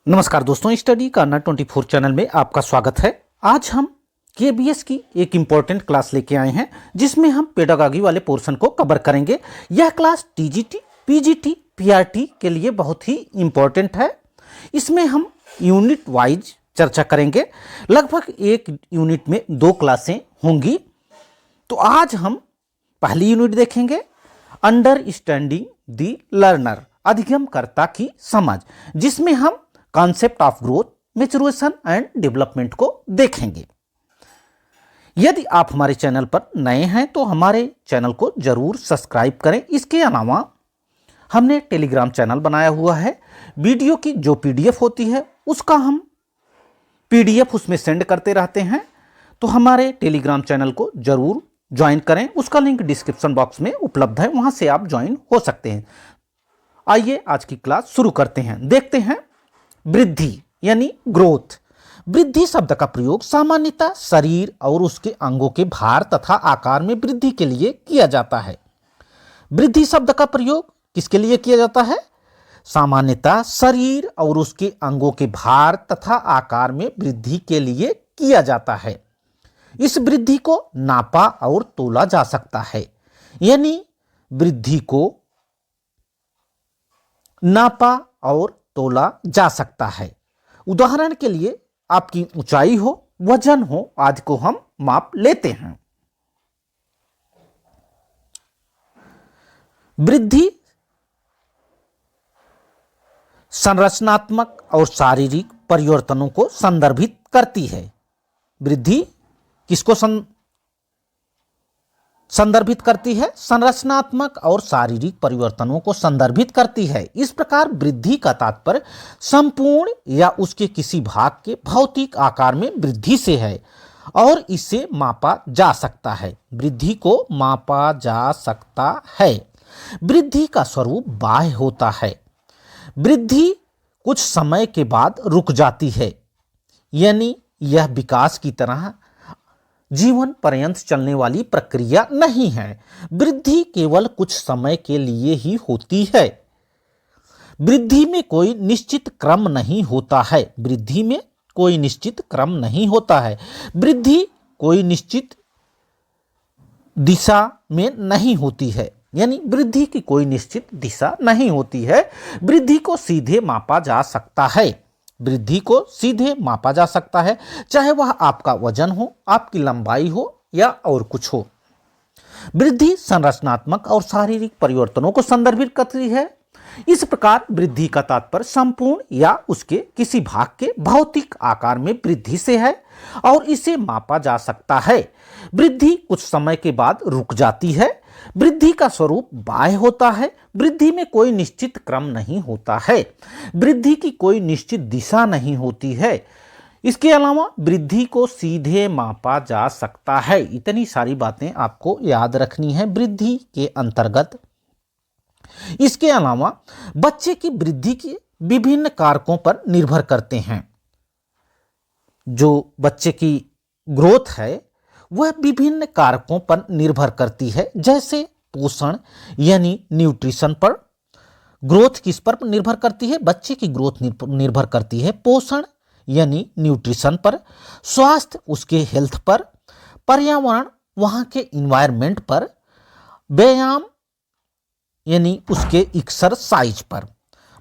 नमस्कार दोस्तों, स्टडी करना 24 चैनल में आपका स्वागत है। आज हम केबीएस की एक इम्पॉर्टेंट क्लास लेके आए हैं जिसमें हम पेडागॉजी वाले पोर्शन को कवर करेंगे। यह क्लास टीजीटी, पीजीटी, पीआरटी के लिए बहुत ही इम्पॉर्टेंट है। इसमें हम यूनिट वाइज चर्चा करेंगे। लगभग एक यूनिट में 2 क्लासें होंगी। तो आज हम पहली यूनिट देखेंगे, अंडरस्टैंडिंग द लर्नर, अधिगमकर्ता की समझ, जिसमें हम concept of growth, maturation and development को देखेंगे। यदि आप हमारे चैनल पर नए हैं तो हमारे चैनल को जरूर सब्सक्राइब करें। इसके अलावा हमने टेलीग्राम चैनल बनाया हुआ है। वीडियो की जो पीडीएफ होती है उसका हम पीडीएफ उसमें सेंड करते रहते हैं, तो हमारे टेलीग्राम चैनल को जरूर ज्वाइन करें। उसका लिंक डिस्क्रिप्शन बॉक्स में उपलब्ध है, वहां से आप ज्वाइन हो सकते हैं। आइए आज की क्लास शुरू करते हैं। देखते हैं वृद्धि यानी ग्रोथ। वृद्धि शब्द का प्रयोग सामान्यतः शरीर और उसके अंगों के भार तथा आकार में वृद्धि के लिए किया जाता है। वृद्धि शब्द का प्रयोग किसके लिए किया जाता है? सामान्यतः शरीर और उसके अंगों के भार तथा आकार में वृद्धि के लिए किया जाता है। इस वृद्धि को नापा और तोला जा सकता है, यानी वृद्धि को नापा और तोला जा सकता है। उदाहरण के लिए आपकी ऊंचाई हो, वजन हो, आदि को हम माप लेते हैं। वृद्धि संरचनात्मक और शारीरिक परिवर्तनों को संदर्भित करती है। वृद्धि किसको संदर्भित करती है? संरचनात्मक और शारीरिक परिवर्तनों को संदर्भित करती है। इस प्रकार वृद्धि का तात्पर्य संपूर्ण या उसके किसी भाग के भौतिक आकार में वृद्धि से है और इसे मापा जा सकता है। वृद्धि को मापा जा सकता है। वृद्धि का स्वरूप बाह्य होता है। वृद्धि कुछ समय के बाद रुक जाती है, यानी यह विकास की तरह जीवन पर्यंत चलने वाली प्रक्रिया नहीं है। वृद्धि केवल कुछ समय के लिए ही होती है। वृद्धि में कोई निश्चित क्रम नहीं होता है। वृद्धि में कोई निश्चित क्रम नहीं होता है। वृद्धि कोई निश्चित दिशा में नहीं होती है, यानी वृद्धि की कोई निश्चित दिशा नहीं होती है। वृद्धि को सीधे मापा जा सकता है। वृद्धि को सीधे मापा जा सकता है, चाहे वह आपका वजन हो, आपकी लंबाई हो या और कुछ हो। वृद्धि संरचनात्मक और शारीरिक परिवर्तनों को संदर्भित करती है। इस प्रकार वृद्धि का तात्पर्य संपूर्ण या उसके किसी भाग के भौतिक आकार में वृद्धि से है और इसे मापा जा सकता है। वृद्धि कुछ समय के बाद रुक जाती है। वृद्धि का स्वरूप बाह्य होता है। वृद्धि में कोई निश्चित क्रम नहीं होता है। वृद्धि की कोई निश्चित दिशा नहीं होती है। इसके अलावा वृद्धि को सीधे मापा जा सकता है। इतनी सारी बातें आपको याद रखनी है वृद्धि के अंतर्गत। इसके अलावा बच्चे की वृद्धि के विभिन्न कारकों पर निर्भर करते हैं। जो बच्चे की ग्रोथ है वह विभिन्न कारकों पर निर्भर करती है, जैसे पोषण यानी न्यूट्रिशन पर। ग्रोथ किस पर निर्भर करती है? बच्चे की ग्रोथ निर्भर करती है पोषण यानी न्यूट्रिशन पर, स्वास्थ्य उसके हेल्थ पर, पर्यावरण वहाँ के इन्वायरमेंट पर, व्यायाम यानी उसके एक्सरसाइज पर,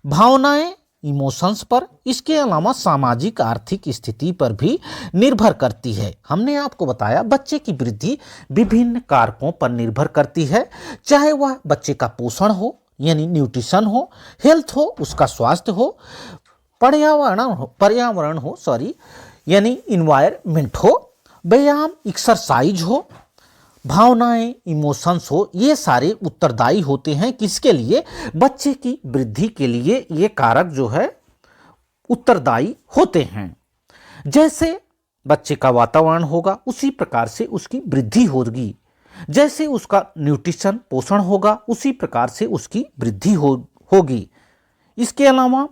भावनाएं इमोशंस पर। इसके अलावा सामाजिक आर्थिक स्थिति पर भी निर्भर करती है। हमने आपको बताया बच्चे की वृद्धि विभिन्न कारकों पर निर्भर करती है, चाहे वह बच्चे का पोषण हो यानी न्यूट्रिशन हो, हेल्थ हो उसका स्वास्थ्य हो, पर्यावरण हो यानी इन्वायरमेंट हो, व्यायाम एक्सरसाइज हो, भावनाएं इमोशंस हो। ये सारे उत्तरदायी होते हैं किसके लिए? बच्चे की वृद्धि के लिए ये कारक जो है उत्तरदायी होते हैं। जैसे बच्चे का वातावरण होगा उसी प्रकार से उसकी वृद्धि होगी। जैसे उसका न्यूट्रिशन पोषण होगा उसी प्रकार से उसकी वृद्धि होगी। इसके अलावा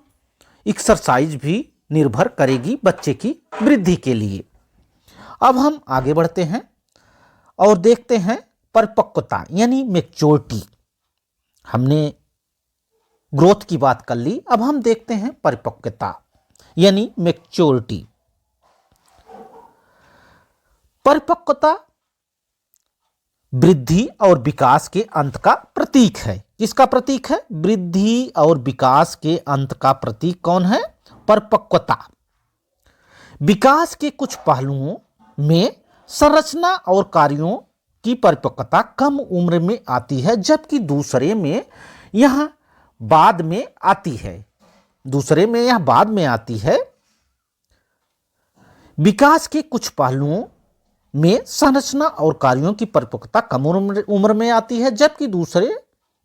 एक्सरसाइज भी निर्भर करेगी बच्चे की वृद्धि के लिए। अब हम आगे बढ़ते हैं और देखते हैं परिपक्वता यानी मैच्योरिटी। हमने ग्रोथ की बात कर ली, अब हम देखते हैं परिपक्वता। यानी मैच्योरिटी। परिपक्वता वृद्धि और विकास के अंत का प्रतीक है। किसका प्रतीक है? वृद्धि और विकास के अंत का प्रतीक कौन है? परिपक्वता। विकास के कुछ पहलुओं में संरचना और कार्यों की परिपक्वता कम उम्र में आती है, जबकि दूसरे में यह बाद में आती है। दूसरे में यह बाद में आती है। विकास के कुछ पहलुओं में संरचना और कार्यों की परिपक्वता कम उम्र में आती है, जबकि दूसरे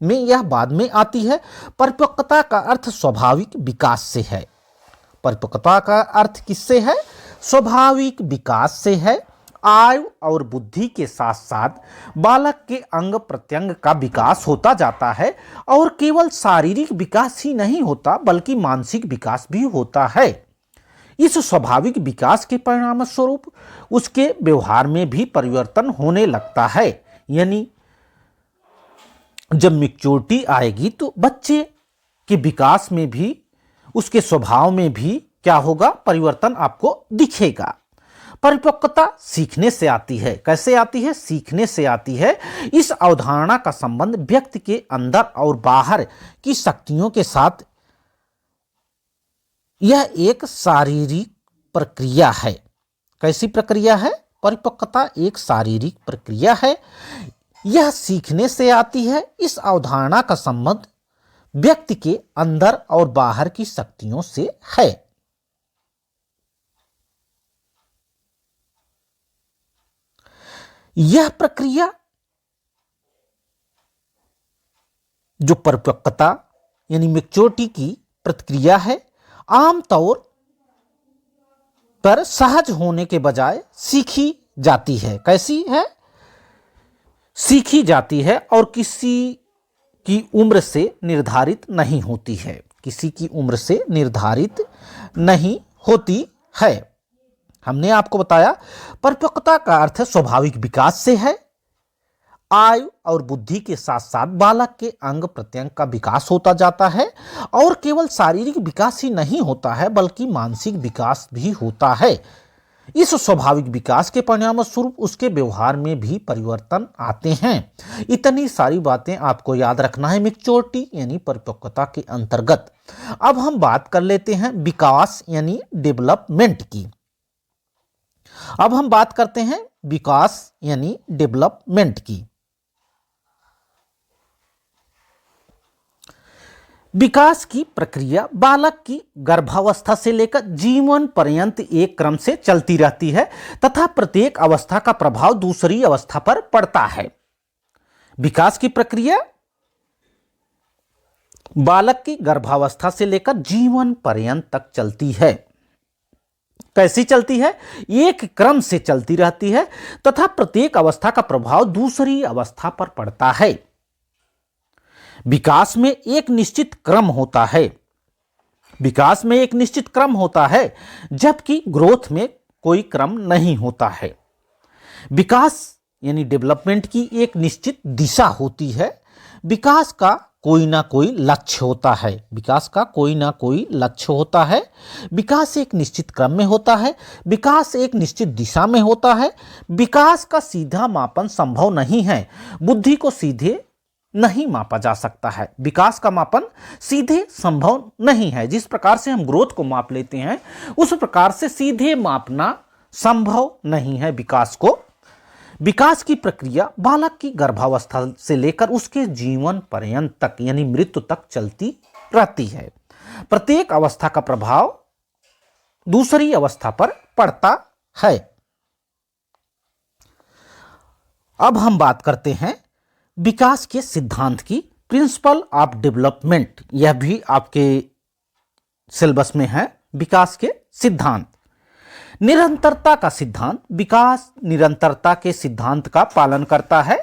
में यह बाद में आती है। परिपक्वता का अर्थ स्वाभाविक विकास से है। परिपक्वता का अर्थ किससे है? स्वाभाविक विकास से है। आयु और बुद्धि के साथ साथ बालक के अंग प्रत्यंग का विकास होता जाता है, और केवल शारीरिक विकास ही नहीं होता बल्कि मानसिक विकास भी होता है। इस स्वाभाविक विकास के परिणाम स्वरूप उसके व्यवहार में भी परिवर्तन होने लगता है। यानी जब मैच्योरिटी आएगी तो बच्चे के विकास में भी, उसके स्वभाव में भी क्या होगा? परिवर्तन आपको दिखेगा। परिपक्वता सीखने से आती है। कैसे आती है? सीखने से आती है। इस अवधारणा का संबंध व्यक्ति के अंदर और बाहर की शक्तियों के साथ, यह एक शारीरिक प्रक्रिया है। कैसी प्रक्रिया है? परिपक्वता एक शारीरिक प्रक्रिया है। यह सीखने से आती है। इस अवधारणा का संबंध व्यक्ति के अंदर और बाहर की शक्तियों से है। यह प्रक्रिया, जो परिपक्वता यानी मैच्योरिटी की प्रक्रिया है, आमतौर पर सहज होने के बजाय सीखी जाती है। कैसी है? सीखी जाती है और किसी की उम्र से निर्धारित नहीं होती है। किसी की उम्र से निर्धारित नहीं होती है। हमने आपको बताया परिपक्वता का अर्थ स्वाभाविक विकास से है। आयु और बुद्धि के साथ साथ बालक के अंग प्रत्यंग का विकास होता जाता है, और केवल शारीरिक विकास ही नहीं होता है बल्कि मानसिक विकास भी होता है। इस स्वाभाविक विकास के परिणाम स्वरूप उसके व्यवहार में भी परिवर्तन आते हैं। इतनी सारी बातें आपको याद रखना है मैच्योरिटी यानी परिपक्वता के अंतर्गत। अब हम बात कर लेते हैं विकास यानी डेवलपमेंट की। अब हम बात करते हैं विकास यानी डेवलपमेंट की। विकास की प्रक्रिया बालक की गर्भावस्था से लेकर जीवन पर्यंत एक क्रम से चलती रहती है तथा प्रत्येक अवस्था का प्रभाव दूसरी अवस्था पर पड़ता है। विकास की प्रक्रिया बालक की गर्भावस्था से लेकर जीवन पर्यंत तक चलती है। कैसी चलती है? एक क्रम से चलती रहती है तथा प्रत्येक अवस्था का प्रभाव दूसरी अवस्था पर पड़ता है। विकास में एक निश्चित क्रम होता है। विकास में एक निश्चित क्रम होता है, जबकि ग्रोथ में कोई क्रम नहीं होता है। विकास यानी डेवलपमेंट की एक निश्चित दिशा होती है। विकास का कोई ना कोई लक्ष्य होता है। विकास का कोई ना कोई लक्ष्य होता है। विकास एक निश्चित क्रम में होता है। विकास एक निश्चित दिशा में होता है। विकास का सीधा मापन संभव नहीं है। बुद्धि को सीधे नहीं मापा जा सकता है। विकास का मापन सीधे संभव नहीं है। जिस प्रकार से हम ग्रोथ को माप लेते हैं उस प्रकार से सीधे मापना संभव नहीं है विकास को। विकास की प्रक्रिया बालक की गर्भावस्था से लेकर उसके जीवन पर्यंत तक यानी मृत्यु तक चलती रहती है। प्रत्येक अवस्था का प्रभाव दूसरी अवस्था पर पड़ता है। अब हम बात करते हैं विकास के सिद्धांत की। प्रिंसिपल ऑफ डेवलपमेंट, यह भी आपके सिलेबस में है। विकास के सिद्धांत। निरंतरता का सिद्धांत। विकास निरंतरता के सिद्धांत का पालन करता है।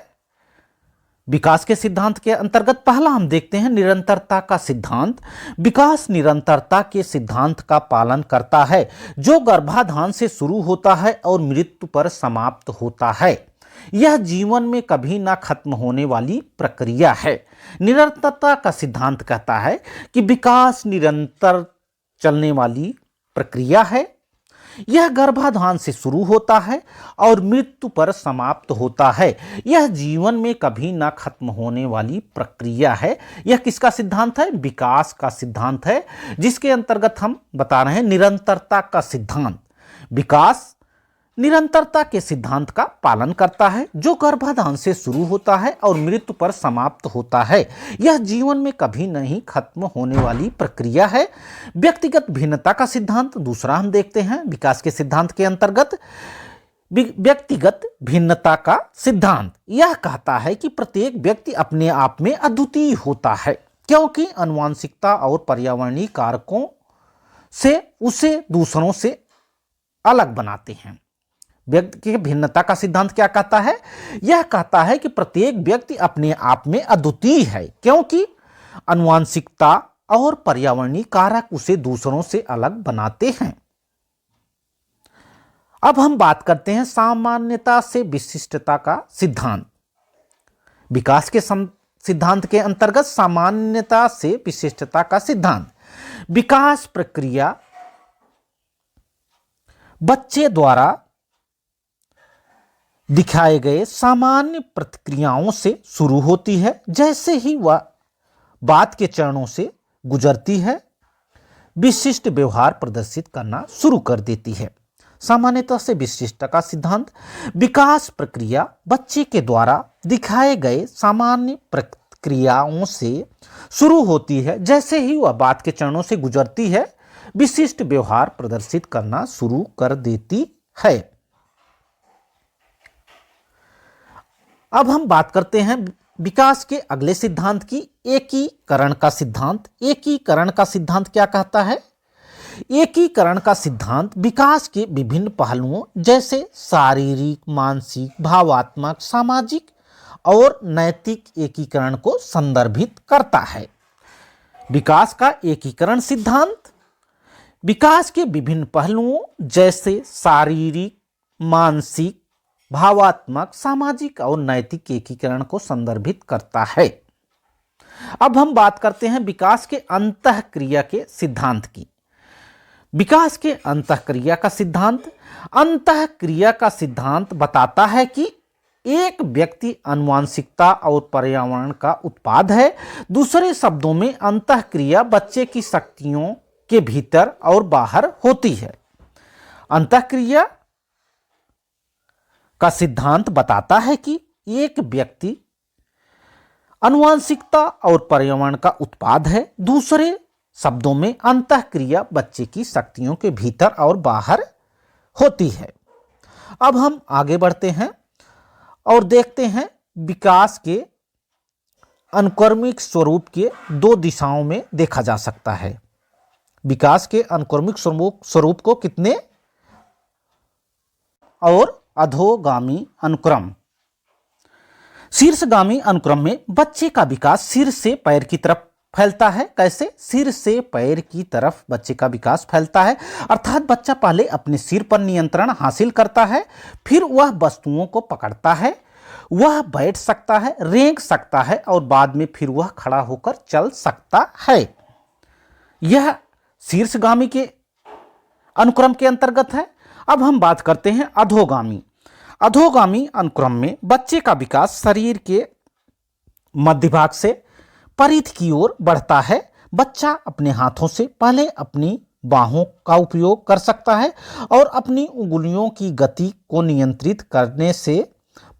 विकास के सिद्धांत के अंतर्गत पहला हम देखते हैं निरंतरता का सिद्धांत। विकास निरंतरता के सिद्धांत का पालन करता है जो गर्भाधान से शुरू होता है और मृत्यु पर समाप्त होता है। यह जीवन में कभी ना खत्म होने वाली प्रक्रिया है। निरंतरता का सिद्धांत कहता है कि विकास निरंतर चलने वाली प्रक्रिया है। यह गर्भाधान से शुरू होता है और मृत्यु पर समाप्त होता है। यह जीवन में कभी ना खत्म होने वाली प्रक्रिया है। यह किसका सिद्धांत है? विकास का सिद्धांत है, जिसके अंतर्गत हम बता रहे हैं निरंतरता का सिद्धांत। विकास निरंतरता के सिद्धांत का पालन करता है, जो गर्भाधान से शुरू होता है और मृत्यु पर समाप्त होता है। यह जीवन में कभी नहीं खत्म होने वाली प्रक्रिया है। व्यक्तिगत भिन्नता का सिद्धांत दूसरा हम देखते हैं। विकास के सिद्धांत के अंतर्गत व्यक्तिगत भिन्नता का सिद्धांत यह कहता है कि प्रत्येक व्यक्ति अपने आप में अद्वितीय होता है, क्योंकि आनुवंशिकता और पर्यावरणीय कारकों से उसे दूसरों से अलग बनाते हैं। व्यक्ति की भिन्नता का सिद्धांत क्या कहता है? यह कहता है कि प्रत्येक व्यक्ति अपने आप में अद्वितीय है, क्योंकि आनुवंशिकता और पर्यावरणीय कारक उसे दूसरों से अलग बनाते हैं। अब हम बात करते हैं सामान्यता से विशिष्टता का सिद्धांत। विकास के सिद्धांत के अंतर्गत सामान्यता से विशिष्टता का सिद्धांत विकास प्रक्रिया बच्चे द्वारा दिखाए गए सामान्य प्रतिक्रियाओं से शुरू होती है। जैसे ही वह बाद के चरणों से गुजरती है, विशिष्ट व्यवहार प्रदर्शित करना शुरू कर देती है। सामान्यता से विशिष्टता का सिद्धांत विकास प्रक्रिया बच्चे के द्वारा दिखाए गए सामान्य प्रतिक्रियाओं से शुरू होती है। जैसे ही वह बाद के चरणों से गुजरती है, विशिष्ट व्यवहार प्रदर्शित करना शुरू कर देती है। अब हम बात करते हैं विकास के अगले सिद्धांत की, एकीकरण का सिद्धांत। एकीकरण का सिद्धांत क्या कहता है? एकीकरण का सिद्धांत विकास के विभिन्न पहलुओं जैसे शारीरिक, मानसिक, भावात्मक, सामाजिक और नैतिक एकीकरण को संदर्भित करता है। विकास का एकीकरण सिद्धांत विकास के विभिन्न पहलुओं जैसे शारीरिक, मानसिक, भावात्मक, सामाजिक और नैतिक एकीकरण को संदर्भित करता है। अब हम बात करते हैं विकास के अंतःक्रिया के सिद्धांत की। विकास के अंतःक्रिया का सिद्धांत अंतःक्रिया का सिद्धांत बताता है कि एक व्यक्ति आनुवंशिकता और पर्यावरण का उत्पाद है। दूसरे शब्दों में अंतःक्रिया बच्चे की शक्तियों के भीतर और बाहर होती है। अंतःक्रिया का सिद्धांत बताता है कि एक व्यक्ति आनुवंशिकता और पर्यावरण का उत्पाद है। दूसरे शब्दों में अंतःक्रिया बच्चे की शक्तियों के भीतर और बाहर होती है। अब हम आगे बढ़ते हैं और देखते हैं विकास के अनुक्रमिक स्वरूप के दो दिशाओं में देखा जा सकता है। विकास के अनुक्रमिक स्वरूप को कितने और अधोगामी अनुक्रम। शीर्षगामी अनुक्रम में बच्चे का विकास सिर से पैर की तरफ फैलता है। कैसे? सिर से पैर की तरफ बच्चे का विकास फैलता है, अर्थात बच्चा पहले अपने सिर पर नियंत्रण हासिल करता है, फिर वह वस्तुओं को पकड़ता है, वह बैठ सकता है, रेंग सकता है और बाद में फिर वह खड़ा होकर चल सकता है। यह शीर्षगामी के अनुक्रम के अंतर्गत है। अब हम बात करते हैं अधोगामी। अधोगामी अनुक्रम में बच्चे का विकास शरीर के मध्य भाग से परिध की ओर बढ़ता है। बच्चा अपने हाथों से पहले अपनी बाहों का उपयोग कर सकता है और अपनी उंगलियों की गति को नियंत्रित करने से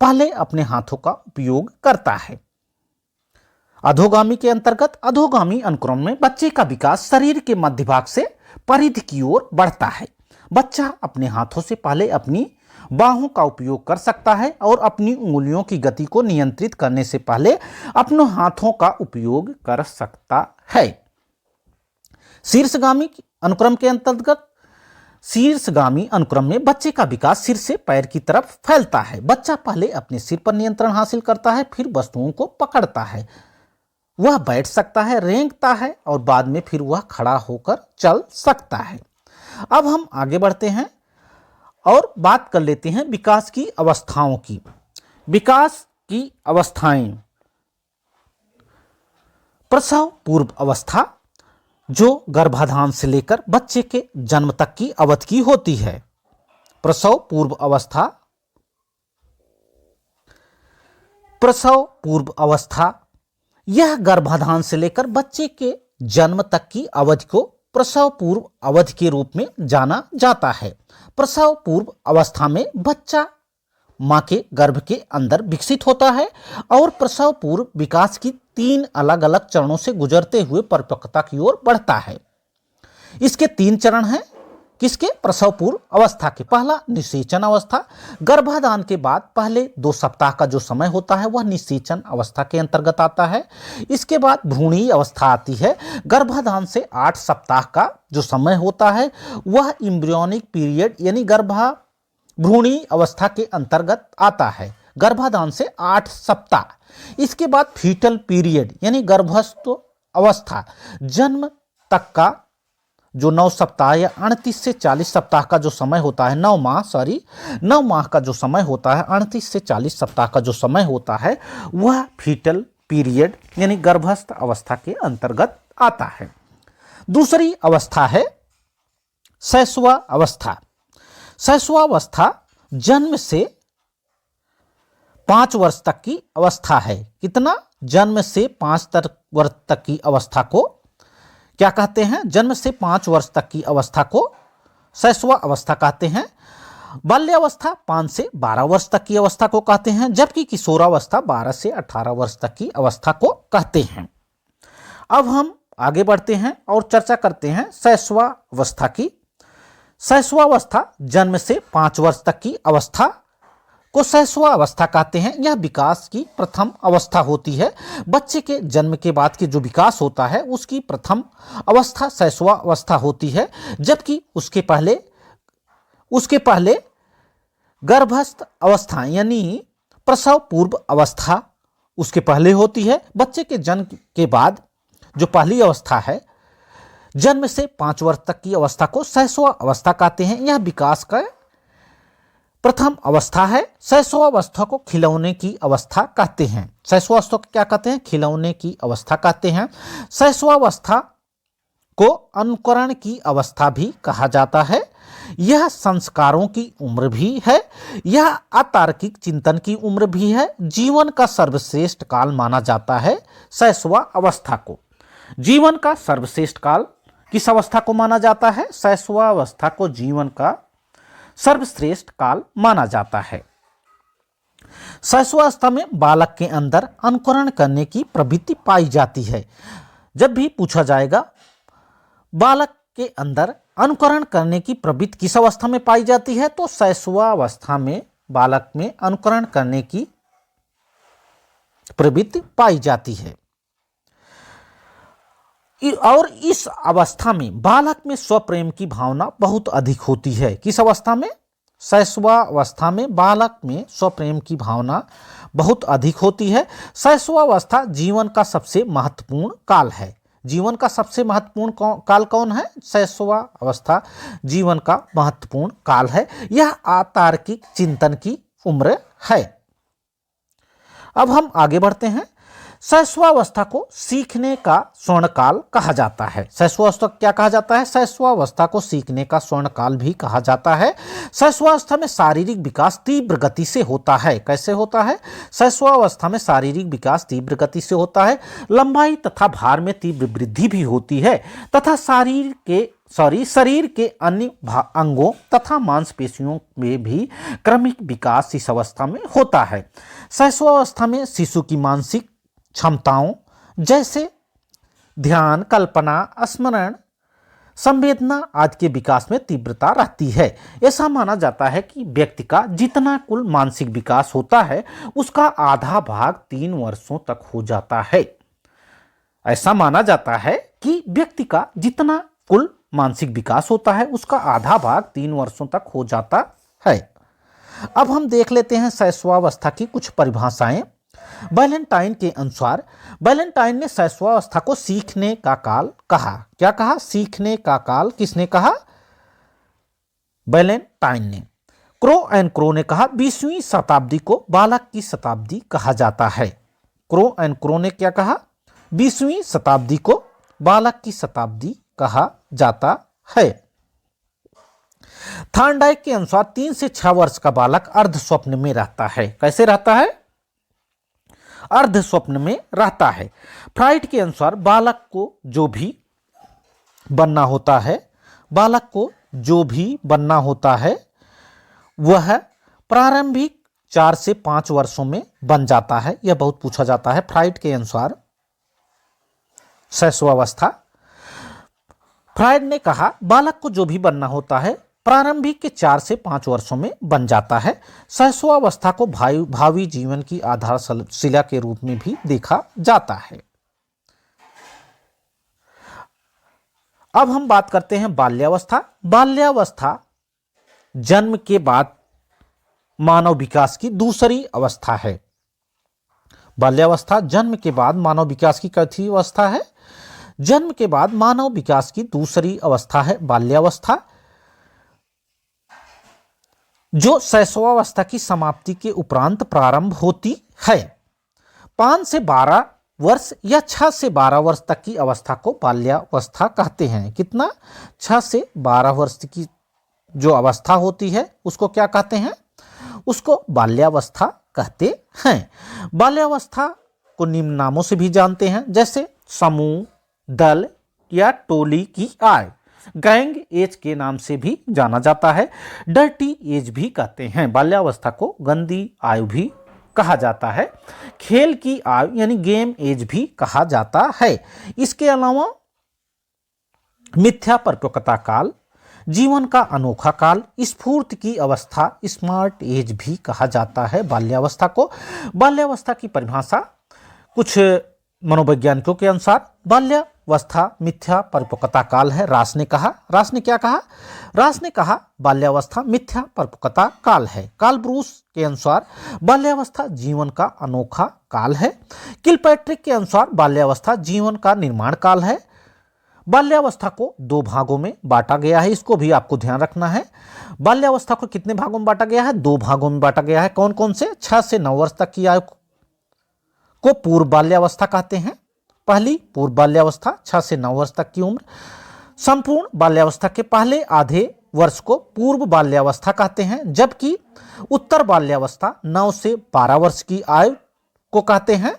पहले अपने हाथों का उपयोग करता है। अधोगामी के अंतर्गत अधोगामी अनुक्रम में बच्चे का विकास शरीर के मध्य भाग से परिध की ओर बढ़ता है। बच्चा अपने हाथों से पहले अपनी बाहों का उपयोग कर सकता है और अपनी उंगलियों की गति को नियंत्रित करने से पहले अपने हाथों का उपयोग कर सकता है। शीर्षगामी अनुक्रम के अंतर्गत शीर्षगामी अनुक्रम में बच्चे का विकास सिर से पैर की तरफ फैलता है। बच्चा पहले अपने सिर पर नियंत्रण हासिल करता है, फिर वस्तुओं को पकड़ता है, वह बैठ सकता है, रेंगता है और बाद में फिर वह खड़ा होकर चल सकता है। अब हम आगे बढ़ते हैं और बात कर लेते हैं विकास की अवस्थाओं की। विकास की अवस्थाएं: प्रसव पूर्व अवस्था, जो गर्भाधान से लेकर बच्चे के जन्म तक की अवधि की होती है। प्रसव पूर्व अवस्था, प्रसव पूर्व अवस्था यह गर्भाधान से लेकर बच्चे के जन्म तक की अवधि को प्रसव पूर्व अवधि के रूप में जाना जाता है। प्रसव पूर्व अवस्था में बच्चा मां के गर्भ के अंदर विकसित होता है और प्रसव पूर्व विकास की 3 अलग अलग चरणों से गुजरते हुए परिपक्वता की ओर बढ़ता है। इसके 3 चरण हैं। किसके? प्रसव पूर्व अवस्था के। पहला निषेचन अवस्था, गर्भाधान के बाद पहले 2 सप्ताह का जो समय होता है वह निषेचन अवस्था के अंतर्गत आता है। इसके बाद भ्रूणीय अवस्था आती है। गर्भाधान से 8 सप्ताह का जो समय होता है वह इम्ब्रियोनिक पीरियड यानी भ्रूणीय अवस्था के अंतर्गत आता है। गर्भाधान से 8 सप्ताह। इसके बाद फीटल पीरियड यानी गर्भस्थ अवस्था, जन्म तक का जो 9 सप्ताह या 38 से 40 सप्ताह का जो समय होता है, 9 माह का जो समय होता है, 38 से 40 सप्ताह का जो समय होता है वह फीटल पीरियड यानी गर्भस्थ अवस्था के अंतर्गत आता है। दूसरी अवस्था है शैशवा अवस्था। शैशवा अवस्था जन्म से 5 वर्ष तक की अवस्था है। कितना? जन्म से 5 वर्ष तक की अवस्था को क्या कहते हैं? जन्म से 5 वर्ष तक की अवस्था को शैशवा अवस्था कहते हैं। बाल्यावस्था 5 से 12 वर्ष तक की अवस्था को कहते हैं, जबकि किशोरावस्था 12 से 18 वर्ष तक की अवस्था को कहते हैं। अब हम आगे बढ़ते हैं और चर्चा करते हैं शैशवा अवस्था की। शैशवा अवस्था जन्म से 5 वर्ष तक की अवस्था को शैशवा अवस्था कहते हैं। यह विकास की प्रथम अवस्था होती है। बच्चे के जन्म के बाद के जो विकास होता है उसकी प्रथम अवस्था शैशवा अवस्था होती है, जबकि उसके पहले गर्भस्थ अवस्था यानी प्रसव पूर्व अवस्था उसके पहले होती है। बच्चे के जन्म के बाद जो पहली अवस्था है, जन्म से 5 वर्ष तक की अवस्था को शैशवा अवस्था कहते हैं। यह विकास का प्रथम अवस्था है। शैशवा अवस्था को खिलौने की अवस्था कहते हैं। शैशवा अवस्था को क्या कहते हैं? खिलौने की अवस्था कहते हैं। शैशवा अवस्था को अनुकरण की अवस्था भी कहा जाता है। यह संस्कारों की उम्र भी है। यह अतार्किक चिंतन की उम्र भी है। जीवन का सर्वश्रेष्ठ काल माना जाता है शैशवा अवस्था को। जीवन का सर्वश्रेष्ठ काल किस अवस्था को माना जाता है? शैशवा अवस्था को जीवन का सर्वश्रेष्ठ काल माना जाता है। शैशवावस्था में बालक के अंदर अनुकरण करने की प्रवृत्ति पाई जाती है। जब भी पूछा जाएगा बालक के अंदर अनुकरण करने की प्रवृत्ति किस अवस्था में पाई जाती है, तो शैशवावस्था में बालक में अनुकरण करने की प्रवृत्ति पाई जाती है। और इस अवस्था में बालक में स्वप्रेम की भावना बहुत अधिक होती है। किस अवस्था में? शैशवा अवस्था में बालक में स्वप्रेम की भावना बहुत अधिक होती है। शैशवा अवस्था जीवन का सबसे महत्वपूर्ण काल है। जीवन का सबसे महत्वपूर्ण काल कौन है? शैशवा अवस्था जीवन का महत्वपूर्ण काल है। यह अतार्किक चिंतन की उम्र है। अब हम आगे बढ़ते हैं। शैशवावस्था को सीखने का स्वर्णकाल कहा जाता है। शैशवावस्था क्या कहा जाता है? शैशवावस्था को सीखने का स्वर्णकाल भी कहा जाता है। शैशवावस्था में शारीरिक विकास तीव्र गति से होता है। कैसे होता है? शैशवावस्था में शारीरिक विकास तीव्र गति से होता है। लंबाई तथा भार में तीव्र वृद्धि भी होती है तथा शरीर के अन्य अंगों तथा मांसपेशियों में भी क्रमिक विकास इस अवस्था में होता है। शैशवावस्था में शिशु की मानसिक क्षमताओं जैसे ध्यान, कल्पना, स्मरण, संवेदना आदि के विकास में तीव्रता रहती है। ऐसा माना जाता है कि व्यक्ति का जितना कुल मानसिक विकास होता है उसका आधा भाग 3 वर्षों तक हो जाता है। ऐसा माना जाता है कि व्यक्ति का जितना कुल मानसिक विकास होता है उसका आधा भाग 3 वर्षों तक हो जाता है। अब हम देख लेते हैं शैशवावस्था की कुछ परिभाषाएं। बैलेंटाइन के अनुसार बैलेंटाइन ने शैशवावस्था को सीखने का काल कहा। क्या कहा? सीखने का काल। किसने कहा? बैलेंटाइन ने। क्रो एंड क्रो ने कहा 20वीं शताब्दी को बालक की शताब्दी कहा जाता है। क्रो एंड क्रो ने क्या कहा? 20वीं शताब्दी को बालक की शताब्दी कहा जाता है। थॉर्नडाइक के अनुसार 3 से 6 वर्ष का बालक अर्ध स्वप्न में रहता है। कैसे रहता है? अर्ध स्वप्न में रहता है। फ्राइड के अनुसार बालक को जो भी बनना होता है, बालक को जो भी बनना होता है वह प्रारंभिक 4 से 5 वर्षों में बन जाता है। यह बहुत पूछा जाता है। फ्राइड के अनुसार शैशवावस्था, फ्राइड ने कहा बालक को जो भी बनना होता है प्रारंभिक के 4 से 5 वर्षों में बन जाता है। शैशवावस्था को भावी जीवन की आधारशिला के रूप में भी देखा जाता है। अब हम बात करते हैं बाल्यावस्था। बाल्यावस्था जन्म के बाद मानव विकास की दूसरी अवस्था है। बाल्यावस्था जन्म के बाद मानव विकास की कैसी अवस्था है? जन्म के बाद मानव विकास की दूसरी अवस्था है बाल्यावस्था, जो शैशवावस्था की समाप्ति के उपरांत प्रारंभ होती है। 5 से 12 वर्ष या 6 से 12 वर्ष तक की अवस्था को बाल्यावस्था कहते हैं। कितना? 6 से 12 वर्ष की जो अवस्था होती है उसको क्या कहते हैं? उसको बाल्यावस्था कहते हैं। बाल्यावस्था को निम्न नामों से भी जानते हैं, जैसे समूह, दल या टोली की आय। गैंग एज के नाम से भी जाना जाता है। डर्टी एज भी कहते हैं। बाल्यावस्था को गंदी आयु भी कहा जाता है। खेल की आयु यानी गेम एज भी कहा जाता है। इसके अलावा मिथ्या परिपक्वता काल, जीवन का अनोखा काल, स्फूर्ति की अवस्था, स्मार्ट एज भी कहा जाता है बाल्यावस्था को। बाल्यावस्था की परिभाषा कुछ मनोवैज्ञानिकों के अनुसार बाल्यावस्था मिथ्या परिपक्वता काल है। रास ने क्या कहा? रास ने कहा बाल्यावस्था मिथ्या परिपक्वता काल है। कार्ल ब्रूस के अनुसार बाल्यावस्था जीवन का अनोखा काल है। किलपैट्रिक के अनुसार बाल्यावस्था जीवन का निर्माण काल है। बाल्यावस्था को 2 भागों में बांटा गया है, इसको भी आपको ध्यान रखना है। बाल्यावस्था को कितने भागों में बांटा गया है? 2 भागों में बांटा गया है। कौन कौन से? 6 से 9 वर्ष तक की आयु को पूर्व बाल्यावस्था कहते हैं। पहली पूर्व बाल्यावस्था 6 से 9 वर्ष तक की उम्र। संपूर्ण बाल्यावस्था के पहले आधे वर्ष को पूर्व बाल्यावस्था कहते हैं, जबकि उत्तर बाल्यावस्था 9 से 12 वर्ष की आयु को कहते हैं।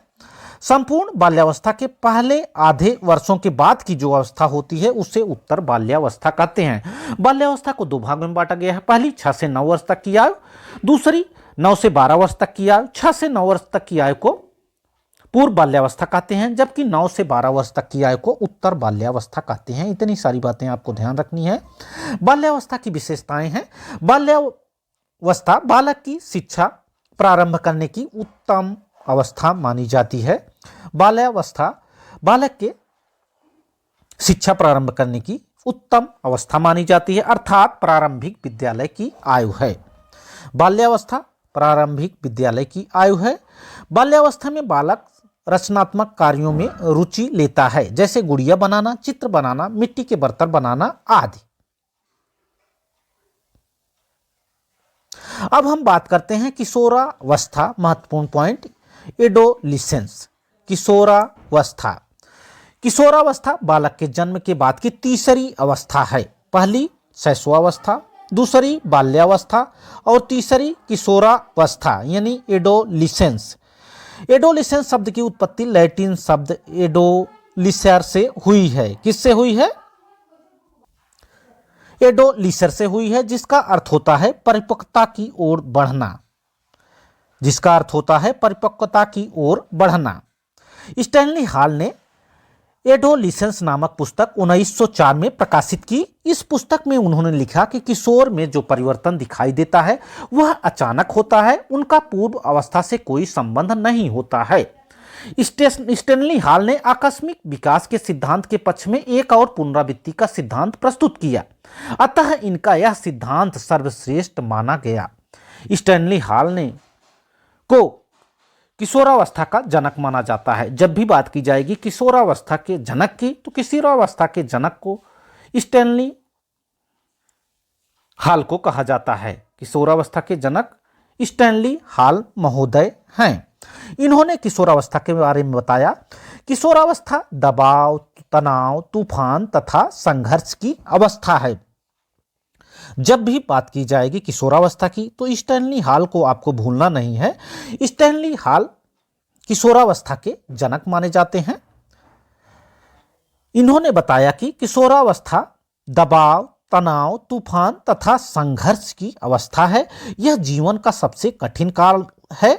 संपूर्ण बाल्यावस्था के पहले आधे वर्षों के बाद की जो अवस्था होती है उसे उत्तर बाल्यावस्था कहते हैं। बाल्यावस्था को 2 भागों में बांटा गया है। पहली 6 से 9 वर्ष तक की आयु, दूसरी 9 से 12 वर्ष तक की आयु। 6 से 9 वर्ष तक की आयु को पूर्व बाल्यावस्था कहते हैं, जबकि 9 से 12 वर्ष तक की आयु को उत्तर बाल्यावस्था कहते हैं। इतनी सारी बातें आपको ध्यान रखनी है। बाल्यावस्था की विशेषताएं हैं। बाल्यावस्था बालक की शिक्षा प्रारंभ करने की उत्तम अवस्था मानी जाती है। बाल्यावस्था बालक के शिक्षा प्रारंभ करने की उत्तम अवस्था मानी जाती है, अर्थात प्रारंभिक विद्यालय की आयु है। बाल्यावस्था प्रारंभिक विद्यालय की आयु है। बाल्यावस्था में बालक रचनात्मक कार्यों में रुचि लेता है, जैसे गुड़िया बनाना, चित्र बनाना, मिट्टी के बर्तन बनाना आदि। अब हम बात करते हैं किशोरावस्था। महत्वपूर्ण पॉइंट, एडोलिसेंस। किशोरावस्था बालक के जन्म के बाद की तीसरी अवस्था है। पहली शैशवावस्था, दूसरी बाल्यावस्था और तीसरी किशोरावस्था यानी एडोलिसेंस। एडोलिसेंस शब्द की उत्पत्ति लैटिन शब्द एडोलिसर से हुई है। किससे हुई है? एडोलिसर से हुई है, जिसका अर्थ होता है परिपक्वता की ओर बढ़ना। जिसका अर्थ होता है परिपक्वता की ओर बढ़ना। स्टैनली हॉल ने एडोलिसेंस नामक पुस्तक 1904 में प्रकाशित की। इस पुस्तक में उन्होंने लिखा कि किशोर में जो परिवर्तन दिखाई देता है वह अचानक होता है, उनका पूर्व अवस्था से कोई संबंध नहीं होता है। स्टैनली हॉल ने आकस्मिक विकास के सिद्धांत के पक्ष में एक और पुनरावृत्ति का सिद्धांत प्रस्तुत किया, अतः इनका यह सिद्धांत सर्वश्रेष्ठ माना गया। स्टैनली हॉल ने को किशोरावस्था का जनक माना जाता है। जब भी बात की जाएगी किशोरावस्था के जनक की, तो किशोरावस्था के जनक को स्टैनली हॉल को कहा जाता है। किशोरावस्था के जनक स्टैनली हॉल महोदय हैं। इन्होंने किशोरावस्था के बारे में बताया। किशोरावस्था दबाव, तनाव, तूफान तथा संघर्ष की अवस्था है। जब भी बात की जाएगी किशोरावस्था की तो स्टैनली हॉल को आपको भूलना नहीं है। स्टैनली हॉल किशोरावस्था के जनक माने जाते हैं। इन्होंने बताया कि किशोरावस्था दबाव, तनाव, तूफान तथा संघर्ष की अवस्था है। यह जीवन का सबसे कठिन काल है।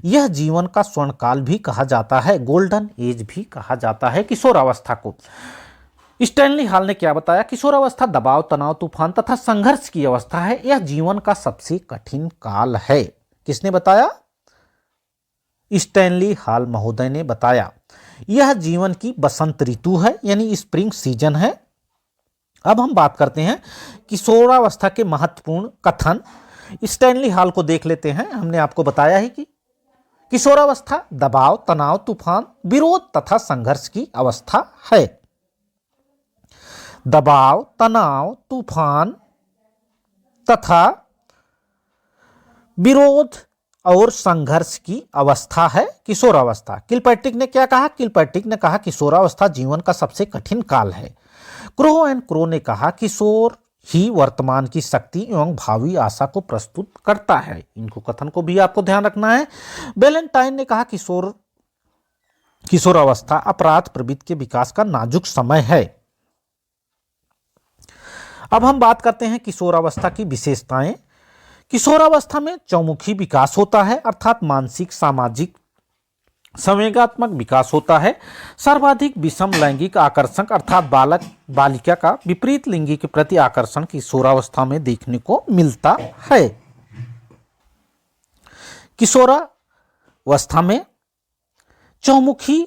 यह जीवन का स्वर्ण काल भी कहा जाता है, गोल्डन एज भी कहा जाता है किशोरावस्था को। स्टैनली हॉल ने क्या बताया? किशोरावस्था दबाव, तनाव, तूफान तथा संघर्ष की अवस्था है। यह जीवन का सबसे कठिन काल है। किसने बताया? स्टैनली हॉल महोदय ने बताया। यह जीवन की बसंत ऋतु है, यानी स्प्रिंग सीजन है। अब हम बात करते हैं किशोरावस्था के महत्वपूर्ण कथन। स्टैनली हॉल को देख लेते हैं। हमने आपको बताया है कि किशोरावस्था दबाव, तनाव, तूफान, विरोध तथा संघर्ष की अवस्था है। दबाव, तनाव, तूफान तथा विरोध और संघर्ष की अवस्था है किशोरावस्था। किलपैट्रिक ने क्या कहा? किलपैट्रिक ने कहा किशोरावस्था जीवन का सबसे कठिन काल है। क्रो एंड क्रो ने कहा किशोर ही वर्तमान की शक्ति एवं भावी आशा को प्रस्तुत करता है। इनको कथन को भी आपको ध्यान रखना है। बैलेंटाइन ने कहा किशोरावस्था अपराध प्रवृत्ति के विकास का नाजुक समय है। अब हम बात करते हैं किशोरावस्था की विशेषताएं। किशोरावस्था में चौमुखी विकास होता है, अर्थात मानसिक, सामाजिक, संवेगात्मक विकास होता है। सर्वाधिक विषम लैंगिक आकर्षण अर्थात बालक बालिका का विपरीत लिंगी के प्रति आकर्षण किशोरावस्था में देखने को मिलता है। किशोरावस्था में चौमुखी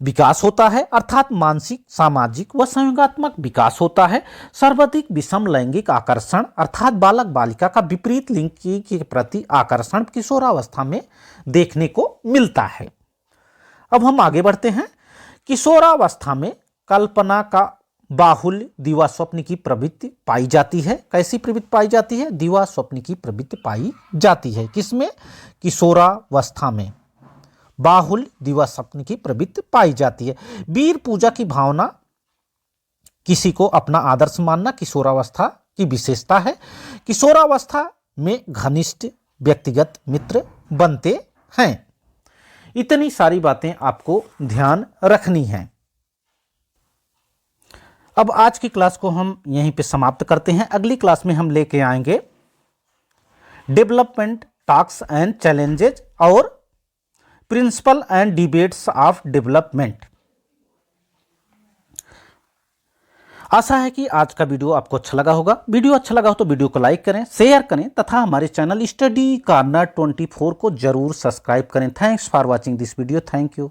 विकास होता है, अर्थात मानसिक, सामाजिक व संवेगात्मक विकास होता है। सर्वाधिक विषम लैंगिक आकर्षण अर्थात बालक बालिका का विपरीत लिंग के प्रति आकर्षण किशोरावस्था में देखने को मिलता है। अब हम आगे बढ़ते हैं। किशोरावस्था में कल्पना का बाहुल्य, दिवा स्वप्न की प्रवृत्ति पाई जाती है। कैसी प्रवृत्ति पाई जाती है? दिवा स्वप्न की प्रवृत्ति पाई जाती है। किसमें? किशोरावस्था में बाहुल्य, दिवा स्वप्न की प्रवृत्ति पाई जाती है। वीर पूजा की भावना, किसी को अपना आदर्श मानना किशोरावस्था की विशेषता है। किशोरावस्था में घनिष्ठ व्यक्तिगत मित्र बनते हैं। इतनी सारी बातें आपको ध्यान रखनी हैं। अब आज की क्लास को हम यहीं पे समाप्त करते हैं। अगली क्लास में हम लेके आएंगे डेवलपमेंट टास्क एंड चैलेंजेज और principle and debates of development. आशा है कि आज का वीडियो आपको अच्छा लगा होगा। वीडियो अच्छा लगा हो तो वीडियो को लाइक करें, शेयर करें तथा हमारे चैनल स्टडी कॉर्नर 24 को जरूर सब्सक्राइब करें। Thanks for watching this video. Thank you.